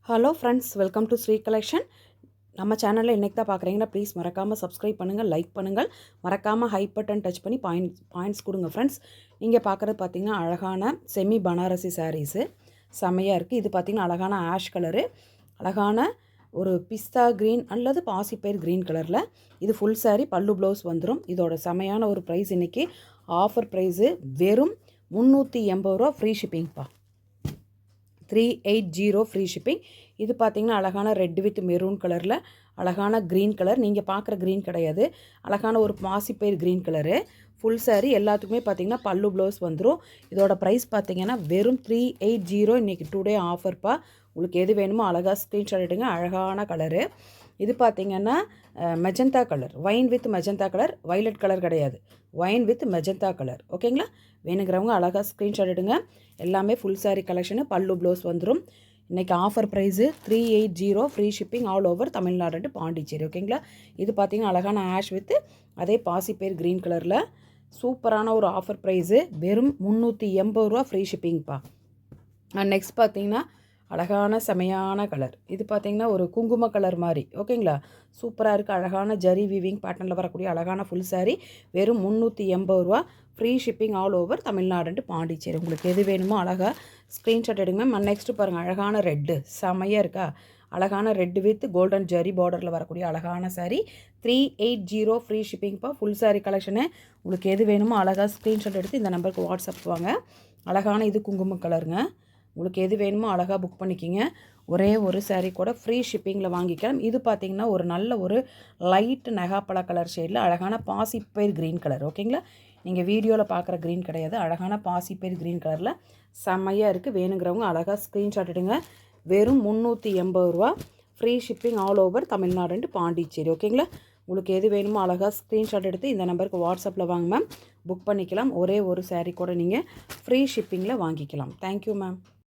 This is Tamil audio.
Hello friends, welcome to Sri collection. நம்ம சேனலில் இன்றைக்கி தான் பார்க்குறீங்கன்னா ப்ளீஸ் மறக்காமல் சப்ஸ்கிரைப் பண்ணுங்கள், லைக் பண்ணுங்கள், மறக்காமல் ஹை பட்டன் டச் பண்ணி பாயிண்ட்ஸ் கொடுங்க ஃப்ரெண்ட்ஸ். நீங்கள் பார்க்குறது பார்த்திங்கன்னா அழகான செமி பனாரசி சாரீஸு செம்மையாக இருக்குது. இது பார்த்திங்கன்னா அழகான ஆஷ் கலரு, அழகான ஒரு பிஸ்தா க்ரீன் அல்லது பாசிப்பயிர் க்ரீன் கலரில் இது ஃபுல் சாரீ. பல்லு ப்ளவுஸ் வந்துடும். இதோட செமையான ஒரு ப்ரைஸ் இன்றைக்கி ஆஃபர் ப்ரைஸு வெறும் 380 ரூபா, ஃப்ரீ ஷிப்பிங்ப்பா. 380 free shipping. இது பார்த்திங்கன்னா அழகான ரெட் வித் மெரூன் கலரில் அழகான க்ரீன் கலர். நீங்கள் பார்க்குற க்ரீன் கிடையாது, அழகான ஒரு பாசிப்பயிர் க்ரீன் கலரு ஃபுல் சாரீ. எல்லாத்துக்குமே பார்த்திங்கன்னா பல்லு ப்ளவுஸ் வந்துடும். இதோட ப்ரைஸ் பார்த்திங்கன்னா வெறும் 380. இன்றைக்கி டுடே ஆஃபர்ப்பா. உங்களுக்கு எது வேணுமோ அழகாக ஸ்க்ரீன்ஷாட் எடுங்க. அழகான கலரு. இது பார்த்திங்கன்னா magenta colour, wine with magenta colour, violet colour கிடையாது, வைன் வித் மெஜந்தா கலர். ஓகேங்களா? வேணுங்கிறவங்க அழகாக ஸ்க்ரீன்ஷாட் எடுங்க. எல்லாமே full sari collection, pallu blouse வந்துடும். இன்றைக்கி offer price 380 free shipping all over Tamil Nadu to Pondicherry. ஓகேங்களா? இது பார்த்திங்கன்னா அழகான ஆஷ் வித் அதே பாசிப்பயிர் க்ரீன் கலரில் சூப்பரான ஒரு ஆஃபர் ப்ரைஸு வெறும் 380 ரூபா, ஃப்ரீ ஷிப்பிங்ப்பா. நெக்ஸ்ட் பார்த்திங்கன்னா அழகான செமையான கலர். இது பார்த்திங்கன்னா ஒரு குங்கும கலர் மாதிரி. ஓகேங்களா? சூப்பராக இருக்குது. அழகான ஜரி வீவிங் பேட்டர்னில் வரக்கூடிய அழகான ஃபுல் சாரீ வெறும் 380 ரூபா, free shipping all over Tamil Nadu Pondicherry. உங்களுக்கு எது வேணுமோ அழகாக ஸ்க்ரீன்ஷாட் எடுங்க. நெக்ஸ்ட்டு பாருங்கள், அழகான ரெட்டு செமையாக இருக்கா? அழகான ரெட் வித் கோல்டன் ஜரி பார்டரில் வரக்கூடிய அழகான சாரீ 380 ஃப்ரீ ஷிப்பிங்ப்பா. ஃபுல் சாரீ கலெக்ஷனு. உங்களுக்கு எது வேணுமோ அழகாக ஸ்க்ரீன்ஷாட் எடுத்து இந்த நம்பருக்கு வாட்ஸ்அப் வாங்க. அழகான இது குங்கும கலருங்க. உங்களுக்கு எது வேணுமோ அழகாக புக் பண்ணிக்கிங்க. ஒரே ஒரு சாரீ கூட ஃப்ரீ ஷிப்பிங்கில் வாங்கிக்கலாம். இது பார்த்திங்கன்னா ஒரு நல்ல ஒரு லைட் நெகாப்பழ கலர் ஷேடில் அழகான பாசிப்பயிர் க்ரீன் கலர். ஓகேங்களா? நீங்கள் வீடியோவில் பார்க்குற க்ரீன் கிடையாது, அழகான பாசிப்பயிர் க்ரீன் கலரில் செம்மையாக இருக்குது. வேணுங்கிறவங்க அழகாக ஸ்க்ரீன்ஷாட் எடுங்க. வெறும் 380 ரூபா, free shipping all over Tamil Nadu Pondicherry. ஓகேங்களா? உங்களுக்கு எது வேணுமோ அழகாக ஸ்க்ரீன்ஷாட் எடுத்து இந்த நம்பருக்கு வாட்ஸ்அப்பில் வாங்க மேம், புக் பண்ணிக்கலாம். ஒரே ஒரு சாரீ கூட நீங்கள் ஃப்ரீ ஷிப்பிங்கில் வாங்கிக்கலாம். Thank you ma'am.